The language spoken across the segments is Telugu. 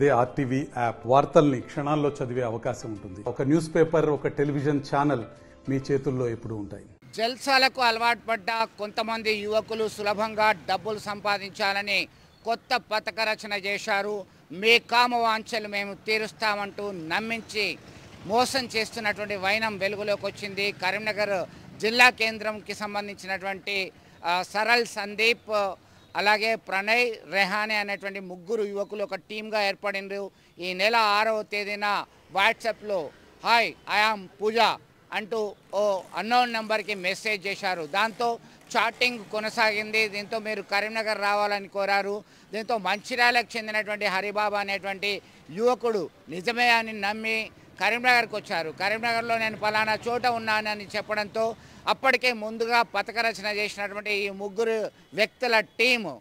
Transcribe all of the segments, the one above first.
అదే ఆర్టీవీ యాప్ వార్తల్ని క్షణాల్లో చదివే అవకాశం ఉంటుంది. ఒక న్యూస్ పేపర్, ఒక టెలివిజన్ ఛానల్ మీ చేతుల్లో ఎప్పుడూ ఉంటాయి. జల్సాలకు అలవాటు పడ్డ కొంతమంది యువకులు సులభంగా డబ్బులు సంపాదించాలని కొత్త పథక రచన చేశారు. మీ కామవాంఛలు మేము తీరుస్తామంటూ నమ్మించి మోసం చేస్తున్నటువంటి వైనం వెలుగులోకి వచ్చింది. కరీంనగర్ జిల్లా కేంద్రంకి సంబంధించినటువంటి సరల్ సందీప్, అలాగే ప్రణయ్, రెహానే అనేటువంటి ముగ్గురు యువకులు ఒక టీమ్గా ఏర్పడిండ్రు. ఈ నెల 6వ తేదీన వాట్సాప్లో హాయ్ ఐఆమ్ పూజ అంటూ ఓ అన్నోన్ నెంబర్కి మెసేజ్ చేశారు. దాంతో చాటింగ్ కొనసాగింది. దీంతో మీరు కరీంనగర్ రావాలని కోరారు. దీంతో మంచిర్యాలకు చెందినటువంటి హరిబాబా అనేటువంటి యువకుడు నిజమే అని నమ్మి కరీంనగర్కి వచ్చారు. కరీంనగర్లో నేను పలానా చోట ఉన్నానని చెప్పడంతో అప్పటికే ముందుగా పథక రచన చేసినటువంటి ఈ ముగ్గురు వ్యక్తుల టీము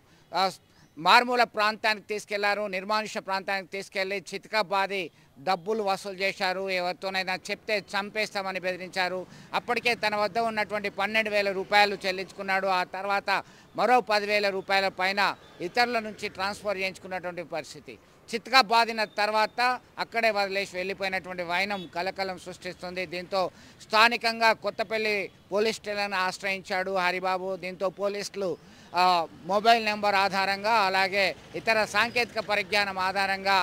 మారుమూల ప్రాంతానికి తీసుకెళ్లారు. నిర్మానుష్య ప్రాంతానికి తీసుకెళ్లి చితకబాది డబ్బులు వసూలు చేశారు. ఎవరితోనైనా చెప్తే చంపేస్తామని బెదిరించారు. అప్పటికే తన వద్ద ఉన్నటువంటి 12,000 రూపాయలు చెల్లించుకున్నాడు. ఆ తర్వాత మరో 10,000 రూపాయల పైన ఇతరుల నుంచి ట్రాన్స్ఫర్ చేయించుకున్నటువంటి పరిస్థితి. చితకబాదిన తర్వాత అక్కడే వదిలేసి వెళ్ళిపోయినటువంటి వైనం కలకలం సృష్టిస్తుంది. దీంతో స్థానికంగా కొత్తపల్లి పోలీస్ స్టేషన్ను ఆశ్రయించాడు హరిబాబు. దీంతో పోలీసులు మొబైల్ నెంబర్ ఆధారంగా, అలాగే ఇతర సాంకేతిక పరిజ్ఞానం ఆధారంగా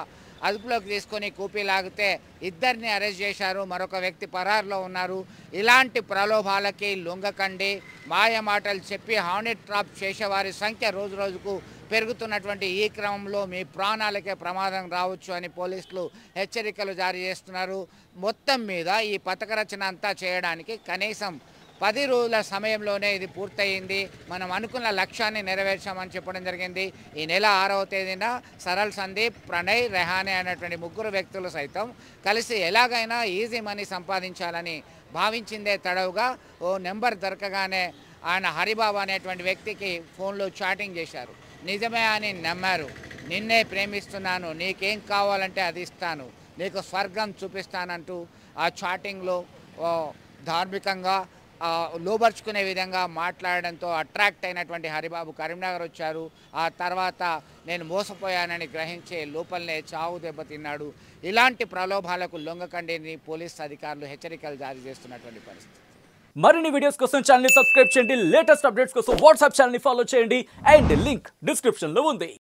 అదుపులోకి తీసుకొని కూపీ లాగితే ఇద్దరిని అరెస్ట్ చేశారు. మరొక వ్యక్తి పరారులో ఉన్నారు. ఇలాంటి ప్రలోభాలకి లొంగకండి. మాయ మాటలు చెప్పి హానీ ట్రాప్ చేసేవారి సంఖ్య రోజు రోజుకు పెరుగుతున్నటువంటి ఈ క్రమంలో మీ ప్రాణాలకే ప్రమాదం రావచ్చు అని పోలీసులు హెచ్చరికలు జారీ చేస్తున్నారు. మొత్తం మీద ఈ పథక రచన అంతా చేయడానికి కనీసం 10 రోజుల సమయంలోనే ఇది పూర్తయింది. మనం అనుకున్న లక్ష్యాన్ని నెరవేర్చామని చెప్పడం జరిగింది. ఈ నెల 6వ తేదీన సరల్ సందీప్, ప్రణయ్, రెహానే అనేటువంటి ముగ్గురు వ్యక్తులు సైతం కలిసి ఎలాగైనా ఈజీ మనీ సంపాదించాలని భావించిందే తడవుగా ఓ నెంబర్ దొరకగానే ఆయన హరిబాబు అనేటువంటి వ్యక్తికి ఫోన్లో చాటింగ్ చేశారు. నిజమే అని నమ్మారు. నిన్నే ప్రేమిస్తున్నాను, నీకేం కావాలంటే అది ఇస్తాను, నీకు స్వర్గం చూపిస్తానంటూ ఆ చాటింగ్లో ధార్మికంగా లోబర్చుకునే విధంగా మాట్లాడడంతో అట్రాక్ట్ అయినటువంటి హరిబాబు కరీంనగర్ వచ్చారు. ఆ తర్వాత నేను మోసపోయానని గ్రహించే లోపలనే చావు దెబ్బతిన్నాడు. ఇలాంటి ప్రలోభాలకు లొంగకండి పోలీస్ అధికారులు హెచ్చరికలు జారీ చేస్తున్నటువంటి పరిస్థితి. మరిన్ని వీడియోస్ కోసం ఛానల్ ని సబ్స్క్రైబ్ చేయండి. లేటెస్ట్ అప్డేట్స్ కోసం వాట్సాప్ ఛానల్ ని ఫాలో చేయండి. అండ్ లింక్ డిస్క్రిప్షన్ లో ఉంది.